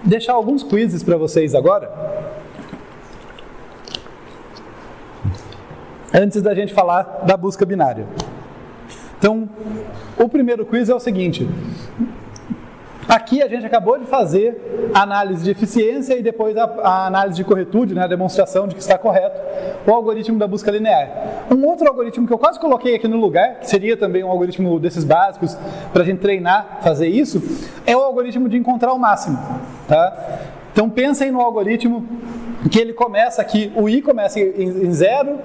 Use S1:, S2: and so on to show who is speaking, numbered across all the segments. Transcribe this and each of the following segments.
S1: deixar alguns quizzes para vocês agora, antes da gente falar da busca binária. Então, o primeiro quiz é o seguinte. Aqui a gente acabou de fazer a análise de eficiência e depois a análise de corretude, né, a demonstração de que está correto, o algoritmo da busca linear. Um outro algoritmo que eu quase coloquei aqui no lugar, que seria também um algoritmo desses básicos para a gente treinar, fazer isso, é o algoritmo de encontrar o máximo. Tá? Então pensem no algoritmo que ele começa aqui, o i começa em 0,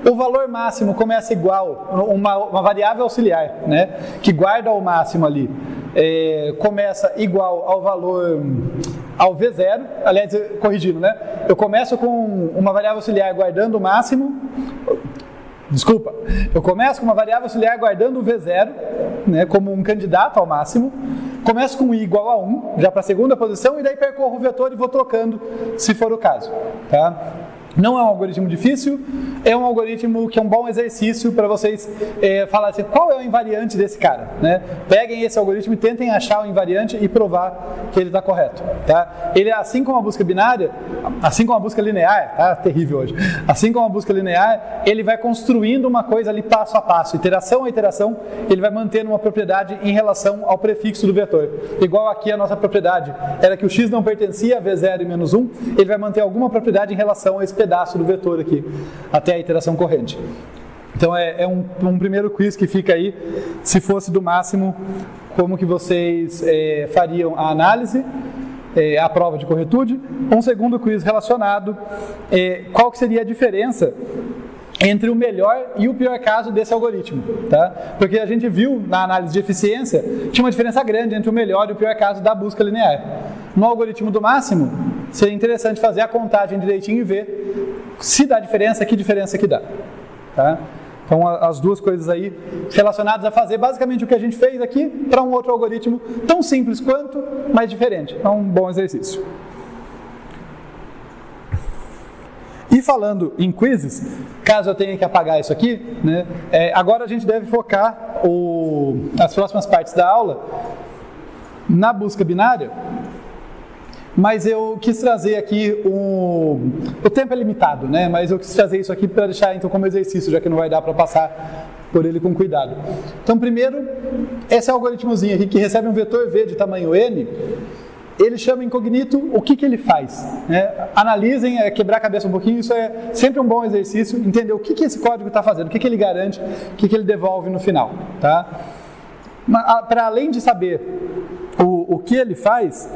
S1: o valor máximo começa igual, uma variável auxiliar, né, que guarda o máximo ali. Começa igual ao valor, ao V0, aliás, corrigindo, né? Eu começo com uma variável auxiliar guardando o máximo, eu começo com uma variável auxiliar guardando o V0, né, como um candidato ao máximo, começo com i igual a 1, já para a segunda posição, e daí percorro o vetor e vou trocando, se for o caso, tá? Não é um algoritmo difícil, é um algoritmo que é um bom exercício para vocês falarem assim, qual é o invariante desse cara, né? Peguem esse algoritmo e tentem achar o invariante e provar que ele está correto, tá? Ele, assim como a busca binária, assim como a busca linear, tá terrível hoje, assim como a busca linear, ele vai construindo uma coisa ali passo a passo, iteração a iteração, ele vai mantendo uma propriedade em relação ao prefixo do vetor. Igual aqui a nossa propriedade era que o x não pertencia a v0 e menos 1, ele vai manter alguma propriedade em relação a esse pedaço do vetor aqui, até a iteração corrente. Então é um primeiro quiz que fica aí, se fosse do máximo, como que vocês fariam a análise, a prova de corretude. Um segundo quiz relacionado, qual que seria a diferença entre o melhor e o pior caso desse algoritmo, tá? Porque a gente viu na análise de eficiência, tinha uma diferença grande entre o melhor e o pior caso da busca linear. No algoritmo do máximo, seria interessante fazer a contagem direitinho e ver se dá diferença, que diferença que dá, tá? Então as duas coisas aí relacionadas a fazer basicamente o que a gente fez aqui para um outro algoritmo tão simples quanto, mas diferente. É um bom exercício. E falando em quizzes, caso eu tenha que apagar isso aqui, né, agora a gente deve focar as próximas partes da aula na busca binária, mas eu quis trazer aqui o tempo é limitado, né, mas eu quis trazer isso aqui para deixar então como exercício, já que não vai dar para passar por ele com cuidado. Então primeiro, esse algoritmozinho aqui que recebe um vetor v de tamanho n, ele chama incognito, o que ele faz? Analisem, quebrar a cabeça um pouquinho, isso é sempre um bom exercício, entender o que esse código está fazendo, o que ele garante, o que ele devolve no final. Tá? Para além de saber o que ele faz,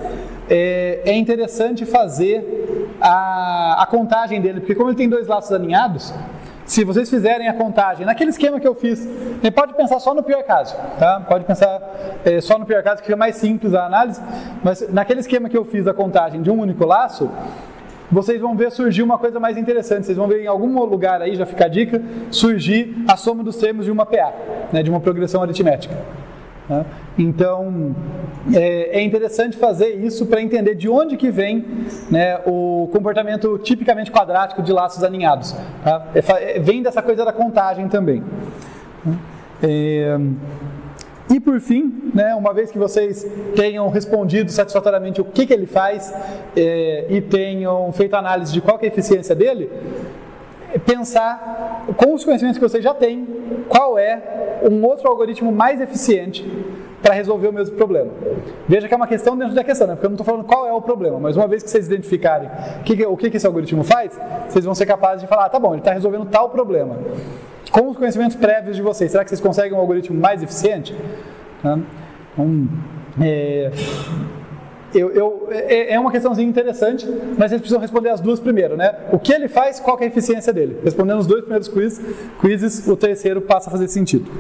S1: é interessante fazer a contagem dele, porque como ele tem dois laços alinhados, se vocês fizerem a contagem, naquele esquema que eu fiz, pode pensar só no pior caso, tá? Pode pensar só no pior caso, que é mais simples a análise, mas naquele esquema que eu fiz a contagem de um único laço, vocês vão ver surgir uma coisa mais interessante, vocês vão ver em algum lugar aí, já fica a dica, surgir a soma dos termos de uma PA, né, de uma progressão aritmética. Tá? Então, é interessante fazer isso para entender de onde que vem, né, o comportamento tipicamente quadrático de laços alinhados. Tá? Vem dessa coisa da contagem também. E por fim, né, uma vez que vocês tenham respondido satisfatoriamente o que ele faz e tenham feito a análise de qual que é a eficiência dele, pensar, com os conhecimentos que vocês já têm, qual é um outro algoritmo mais eficiente para resolver o mesmo problema. Veja que é uma questão dentro da questão, né? Porque eu não estou falando qual é o problema, mas uma vez que vocês identificarem o que esse algoritmo faz, vocês vão ser capazes de falar, tá bom, ele está resolvendo tal problema. Com os conhecimentos prévios de vocês, será que vocês conseguem um algoritmo mais eficiente? Então, é uma questãozinha interessante, mas vocês precisam responder as duas primeiro, né? O que ele faz, qual que é a eficiência dele? Respondendo os dois primeiros quizzes, o terceiro passa a fazer sentido.